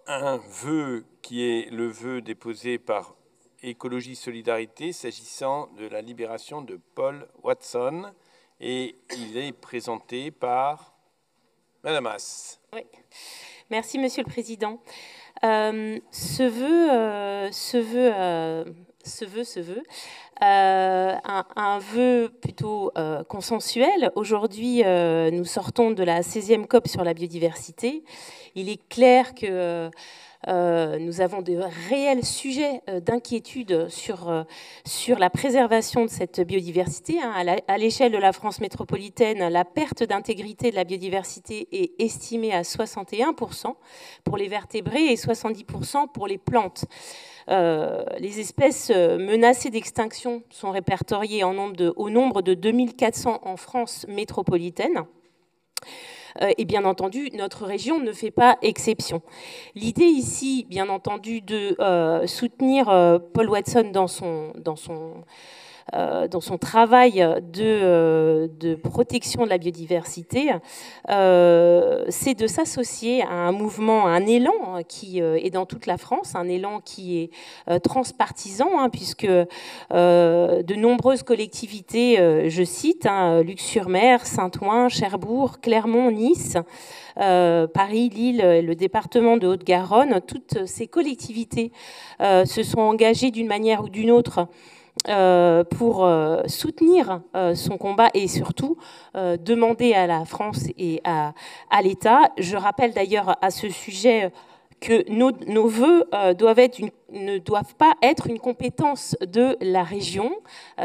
un vœu qui est le vœu déposé par Écologie Solidarité s'agissant de la libération de Paul Watson. Et il est présenté par Madame Haas. Oui. Merci, Monsieur le Président. Un vœu plutôt consensuel. Aujourd'hui, nous sortons de la 16e COP sur la biodiversité. Il est clair que nous avons de réels sujets d'inquiétude sur la préservation de cette biodiversité. À l'échelle de la France métropolitaine, la perte d'intégrité de la biodiversité est estimée à 61% pour les vertébrés et 70% pour les plantes. Les espèces menacées d'extinction sont répertoriées au nombre de 2400 en France métropolitaine. Et bien entendu, notre région ne fait pas exception. L'idée ici, bien entendu, de soutenir Paul Watson dans son travail de protection de la biodiversité, c'est de s'associer à un mouvement, à un élan qui est dans toute la France, un élan qui est transpartisan, puisque de nombreuses collectivités, je cite, Luc-sur-Mer, Saint-Ouen, Cherbourg, Clermont, Nice, Paris, Lille, le département de Haute-Garonne, toutes ces collectivités se sont engagées d'une manière ou d'une autre pour soutenir son combat et surtout demander à la France et à l'État. Je rappelle d'ailleurs à ce sujet que nos vœux ne doivent pas être une compétence de la région,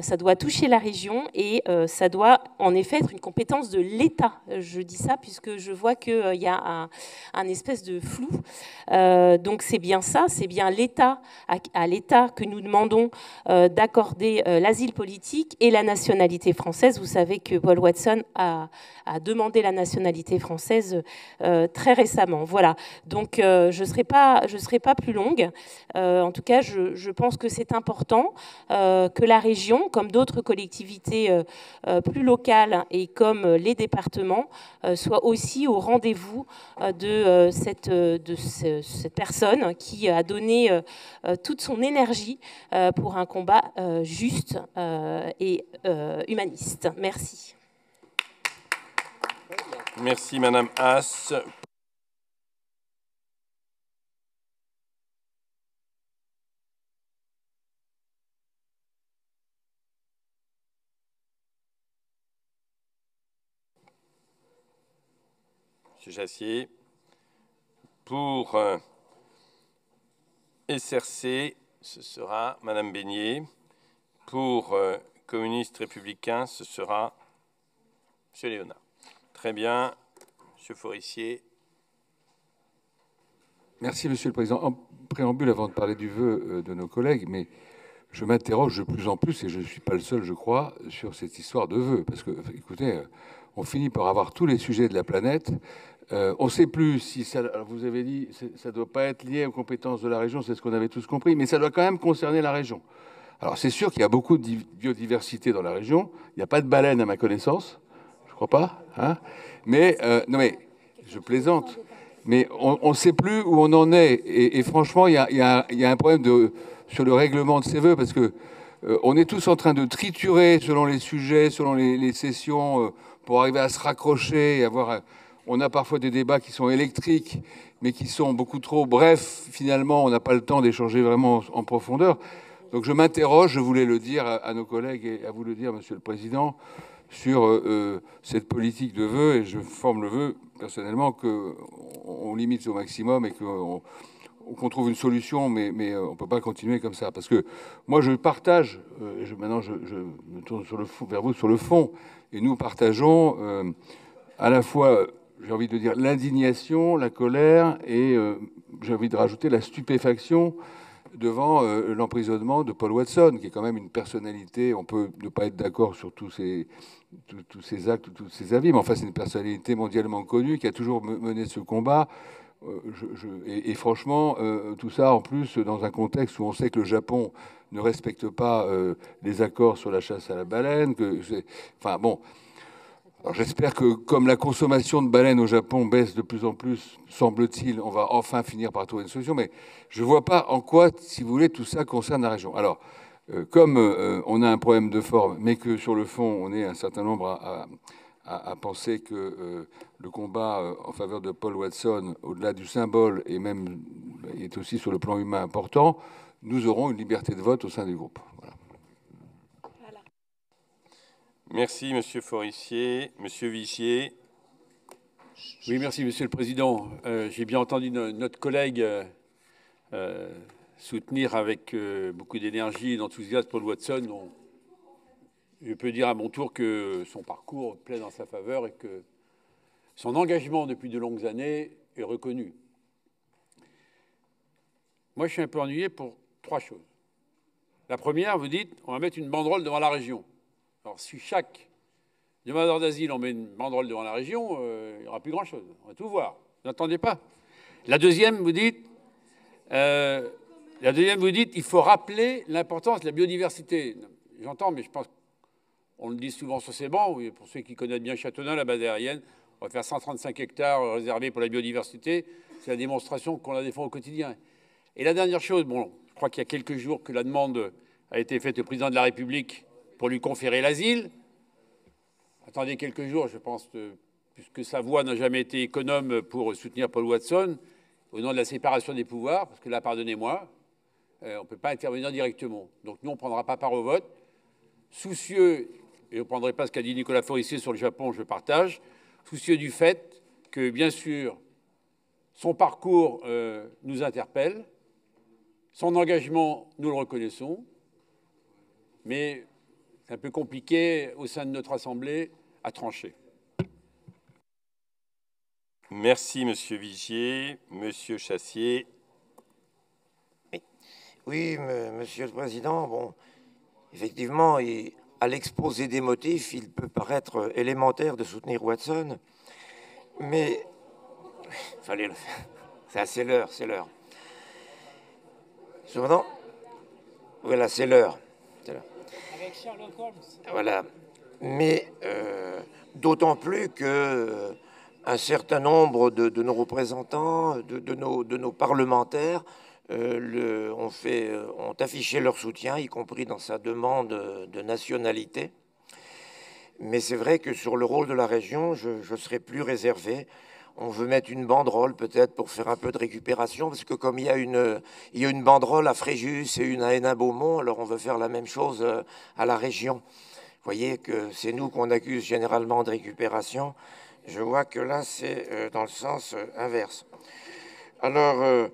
ça doit toucher la région et ça doit en effet être une compétence de l'État. Je dis ça puisque je vois qu'il y a un espèce de flou. Donc c'est bien ça, c'est bien l'État, à l'État que nous demandons d'accorder l'asile politique et la nationalité française. Vous savez que Paul Watson a demandé la nationalité française très récemment. Voilà, donc je ne serai pas plus longue. En tout cas, je pense que c'est important que la région, comme d'autres collectivités plus locales et comme les départements, soient aussi au rendez-vous de cette personne qui a donné toute son énergie pour un combat juste et humaniste. Merci. Merci, Madame Haas. Monsieur Jassier. Pour SRC, ce sera Madame Beignet. Pour communistes républicains, ce sera Monsieur Léonard. Très bien. Monsieur Forissier. Merci, Monsieur le Président. En préambule, avant de parler du vœu de nos collègues, mais je m'interroge de plus en plus, et je ne suis pas le seul, je crois, sur cette histoire de vœux. Parce que, écoutez, on finit par avoir tous les sujets de la planète. On ne sait plus si ça, vous avez dit, ça ne doit pas être lié aux compétences de la région, c'est ce qu'on avait tous compris, mais ça doit quand même concerner la région. Alors, c'est sûr qu'il y a beaucoup de biodiversité dans la région. Il n'y a pas de baleines, à ma connaissance. Je ne crois pas. Hein, mais, non, mais je plaisante. Mais on ne sait plus où on en est. Et franchement, il y a un problème sur le règlement de ces vœux, parce que on est tous en train de triturer selon les sujets, selon les sessions, pour arriver à se raccrocher et avoir... On a parfois des débats qui sont électriques, mais qui sont beaucoup trop brefs. Finalement, on n'a pas le temps d'échanger vraiment en profondeur. Donc je m'interroge, je voulais le dire à nos collègues et à vous le dire, Monsieur le Président, sur cette politique de vœux. Et je forme le vœu, personnellement, qu'on limite au maximum et qu'on trouve une solution, mais on ne peut pas continuer comme ça. Parce que moi, je partage, maintenant je me tourne vers vous sur le fond, et nous partageons à la fois... J'ai envie de dire l'indignation, la colère et j'ai envie de rajouter la stupéfaction devant l'emprisonnement de Paul Watson, qui est quand même une personnalité. On peut ne pas être d'accord sur tous ces actes, tous ces avis, mais enfin c'est une personnalité mondialement connue qui a toujours mené ce combat. Et franchement, tout ça en plus dans un contexte où on sait que le Japon ne respecte pas les accords sur la chasse à la baleine. Enfin bon. Alors j'espère que, comme la consommation de baleines au Japon baisse de plus en plus, semble-t-il, on va enfin finir par trouver une solution. Mais je ne vois pas en quoi, si vous voulez, tout ça concerne la région. Alors, comme on a un problème de forme, mais que sur le fond, on est un certain nombre à penser que le combat en faveur de Paul Watson, au-delà du symbole, et même est aussi sur le plan humain important, nous aurons une liberté de vote au sein du groupe. Voilà. Merci, Monsieur Forissier. Monsieur Vigier. Oui, merci, Monsieur le Président. J'ai bien entendu notre collègue soutenir avec beaucoup d'énergie et d'enthousiasme Paul Watson. Je peux dire à mon tour que son parcours plaide en sa faveur et que son engagement depuis de longues années est reconnu. Moi, je suis un peu ennuyé pour 3 choses. La première, vous dites, on va mettre une banderole devant la région. Alors, si chaque demandeur d'asile, on met une banderole devant la région, il n'y aura plus grand-chose. On va tout voir. Vous n'entendez pas? La deuxième, vous dites, il faut rappeler l'importance de la biodiversité. J'entends, mais je pense qu'on le dit souvent sur ces bancs. Oui, pour ceux qui connaissent bien Châteauneuf, la base aérienne, on va faire 135 hectares réservés pour la biodiversité. C'est la démonstration qu'on la défend au quotidien. Et la dernière chose, bon, je crois qu'il y a quelques jours que la demande a été faite au président de la République pour lui conférer l'asile. Attendez quelques jours, je pense, puisque sa voix n'a jamais été économe pour soutenir Paul Watson, au nom de la séparation des pouvoirs, parce que là, pardonnez-moi, on ne peut pas intervenir directement. Donc nous, on ne prendra pas part au vote. Soucieux, et on ne prendrait pas ce qu'a dit Nicolas Forissier sur le Japon, je partage, soucieux du fait que, bien sûr, son parcours nous interpelle, son engagement, nous le reconnaissons, mais c'est un peu compliqué au sein de notre Assemblée à trancher. Merci, Monsieur Vigier. Monsieur Chassier. Oui, Monsieur le Président, bon, effectivement, à l'exposé des motifs, il peut paraître élémentaire de soutenir Watson, mais fallait le faire. C'est l'heure, c'est l'heure. Cependant, voilà, c'est l'heure. Avec Sherlock Holmes. Voilà, mais d'autant plus que un certain nombre de nos représentants, de nos parlementaires, ont affiché leur soutien, y compris dans sa demande de nationalité. Mais c'est vrai que sur le rôle de la région, je serais plus réservé. On veut mettre une banderole peut-être pour faire un peu de récupération, parce que comme il y a une banderole à Fréjus et une à Hénin-Beaumont, alors on veut faire la même chose à la région. Vous voyez que c'est nous qu'on accuse généralement de récupération. Je vois que là, c'est dans le sens inverse. Alors,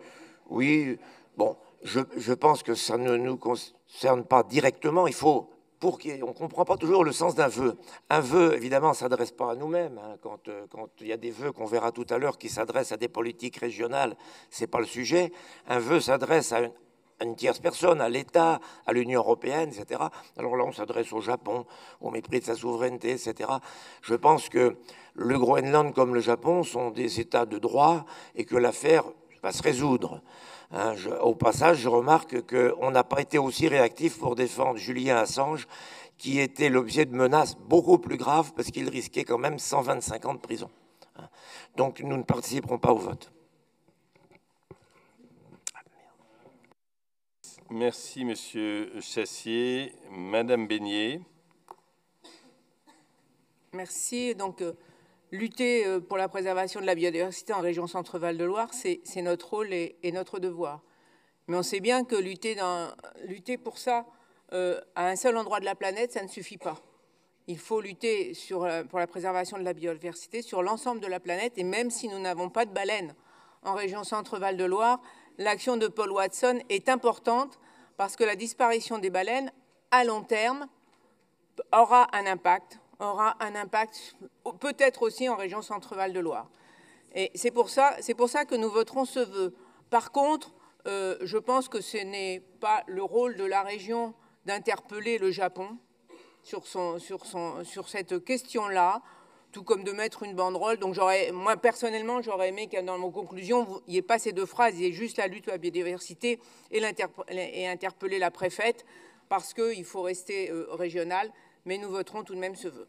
oui, bon, je pense que ça ne nous concerne pas directement. Il faut, on ne comprend pas toujours le sens d'un vœu. Un vœu, évidemment, ne s'adresse pas à nous-mêmes. Hein. Quand il y a des vœux qu'on verra tout à l'heure qui s'adressent à des politiques régionales, ce n'est pas le sujet. Un vœu s'adresse à une tierce personne, à l'État, à l'Union européenne, etc. Alors là, on s'adresse au Japon, au mépris de sa souveraineté, etc. Je pense que le Groenland comme le Japon sont des États de droit et que l'affaire va se résoudre. Hein, au passage, je remarque qu'on n'a pas été aussi réactif pour défendre Julian Assange, qui était l'objet de menaces beaucoup plus graves parce qu'il risquait quand même 125 ans de prison. Hein. Donc nous ne participerons pas au vote. Merci, Monsieur Chassier. Madame Beignet. Merci. Donc, lutter pour la préservation de la biodiversité en région Centre-Val de Loire, c'est notre rôle et notre devoir. Mais on sait bien que lutter pour ça à un seul endroit de la planète, ça ne suffit pas. Il faut lutter pour la préservation de la biodiversité sur l'ensemble de la planète. Et même si nous n'avons pas de baleines en région Centre-Val de Loire, l'action de Paul Watson est importante parce que la disparition des baleines, à long terme, aura un impact peut-être aussi en région Centre-Val de Loire. Et c'est pour ça que nous voterons ce vœu. Par contre, je pense que ce n'est pas le rôle de la région d'interpeller le Japon sur cette question-là, tout comme de mettre une banderole. Donc moi, personnellement, j'aurais aimé que dans mon conclusion, il n'y ait pas ces deux phrases, il y ait juste la lutte à la biodiversité et interpeller la préfète, parce qu'il faut rester régional, mais nous voterons tout de même ce vœu.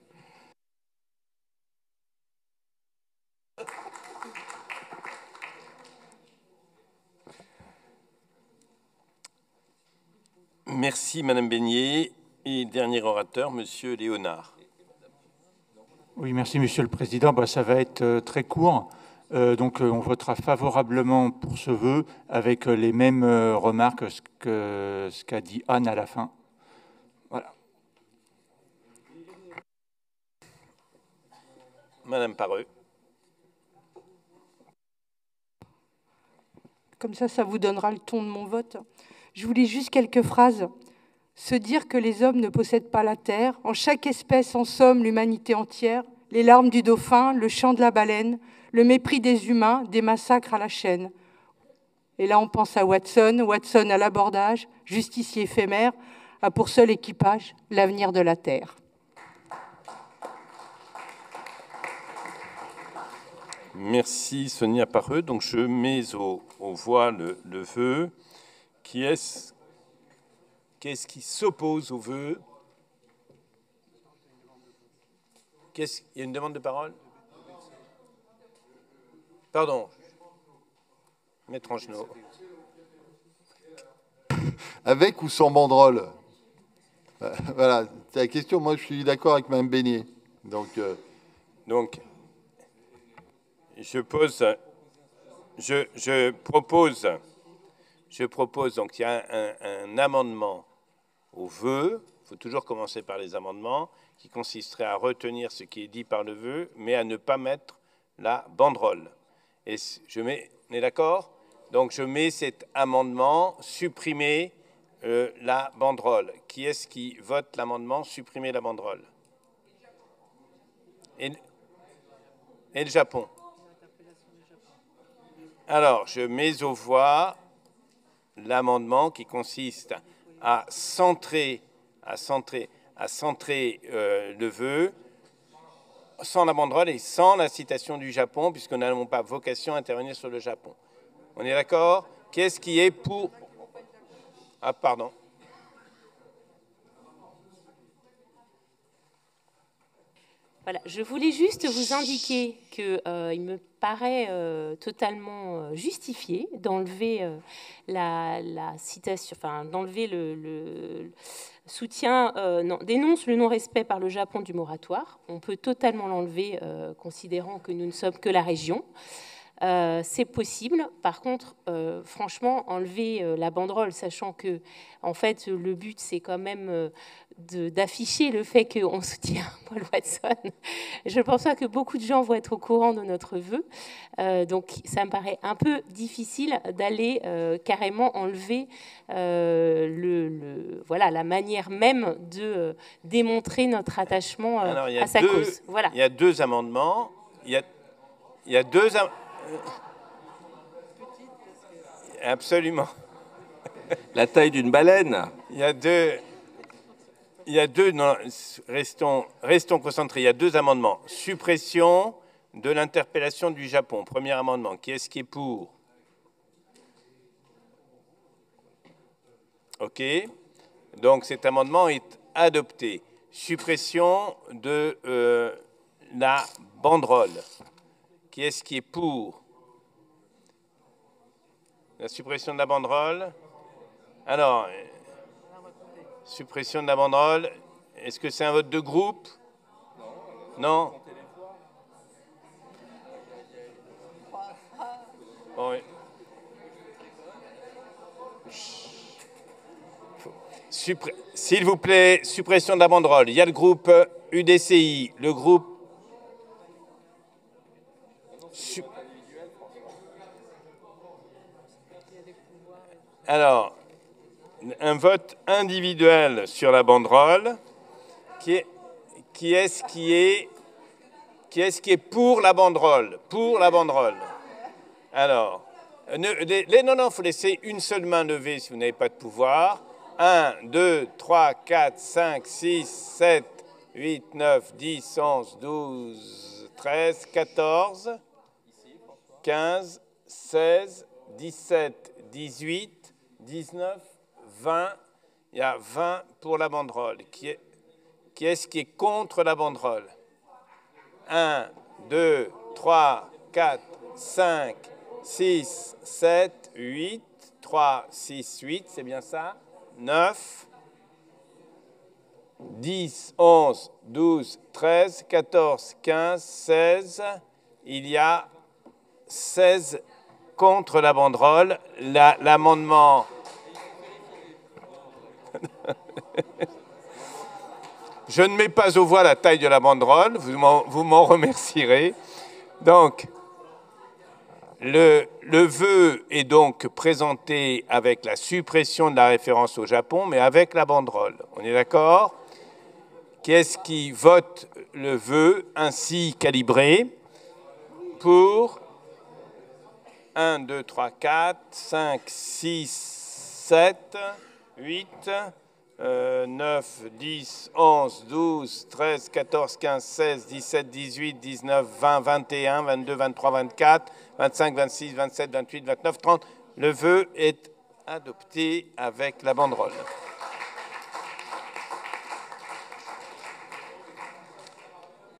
Merci, Madame Beignet. Et dernier orateur, Monsieur Léonard. Oui, merci, Monsieur le Président. Ça va être très court. On votera favorablement pour ce vœu avec les mêmes remarques que ce qu'a dit Anne à la fin. Voilà. Madame Pareux. Comme ça vous donnera le ton de mon vote. Je vous lis juste quelques phrases. Se dire que les hommes ne possèdent pas la terre, en chaque espèce, en somme, l'humanité entière, les larmes du dauphin, le chant de la baleine, le mépris des humains, des massacres à la chaîne. Et là, on pense à Watson, Watson à l'abordage, justicier éphémère, a pour seul équipage l'avenir de la terre. Merci Sonia Pareux. Donc je mets aux voix le vœu. Qu'est-ce qui s'oppose au vœu? Il y a une demande de parole? Pardon. Maître Angenot. Avec ou sans banderole? Voilà, c'est la question. Moi, je suis d'accord avec Mme Beignet. Donc, je propose, donc il y a un amendement au vœu. Il faut toujours commencer par les amendements, qui consisterait à retenir ce qui est dit par le vœu, mais à ne pas mettre la banderole. Et on est d'accord? Donc je mets cet amendement, supprimer la banderole. Qui est-ce qui vote l'amendement, supprimer la banderole? Et le Japon. Alors, je mets aux voix l'amendement qui consiste à centrer le vœu sans la banderole et sans la citation du Japon, puisque nous n'avons pas vocation à intervenir sur le Japon. On est d'accord? Qu'est-ce qui est pour... Ah, pardon. Voilà, je voulais juste vous indiquer qu'il me paraît totalement justifié d'enlever la citation, enfin d'enlever le soutien, dénonce le non-respect par le Japon du moratoire. On peut totalement l'enlever, considérant que nous ne sommes que la région. C'est possible. Par contre, franchement, enlever la banderole, sachant que, en fait, le but, c'est quand même d'afficher le fait qu'on soutient Paul Watson. Je pense pas que beaucoup de gens vont être au courant de notre vœu. Donc, ça me paraît un peu difficile d'aller carrément enlever voilà, la manière même de démontrer notre attachement à sa cause. Voilà. Il y a deux amendements. Il y a deux... Absolument. La taille d'une baleine. Il y a deux, non, restons concentrés. Il y a deux amendements. Suppression de l'interpellation du Japon. Premier amendement. Qui est-ce qui est pour? OK. Donc cet amendement est adopté. Suppression de la banderole. Qui est-ce qui est pour la suppression de la banderole? Alors, suppression de la banderole, est-ce que c'est un vote de groupe? Non. Bon, oui. S'il vous plaît, suppression de la banderole. Il y a le groupe UDCI, le groupe... Alors, un vote individuel sur la banderole. Qui est-ce qui est pour la banderole? Pour la banderole. Alors, non, il faut laisser une seule main levée si vous n'avez pas de pouvoir. 1, 2, 3, 4, 5, 6, 7, 8, 9, 10, 11, 12, 13, 14, 15, 16, 17, 18, 19, 20. Il y a 20 pour la banderole. Qui est-ce qui est contre la banderole? 1, 2, 3, 4, 5, 6, 7, 8, 3, 6, 8, c'est bien ça? 9, 10, 11, 12, 13, 14, 15, 16. Il y a 16 contre la banderole. L'amendement... Je ne mets pas aux voix la taille de la banderole, vous m'en remercierez. Donc, le vœu est donc présenté avec la suppression de la référence au Japon, mais avec la banderole. On est d'accord? Qu'est-ce qui vote le vœu ainsi calibré? Pour 1, 2, 3, 4, 5, 6, 7, 8... 9, 10, 11, 12, 13, 14, 15, 16, 17, 18, 19, 20, 21, 22, 23, 24, 25, 26, 27, 28, 29, 30. Le vœu est adopté avec la banderole.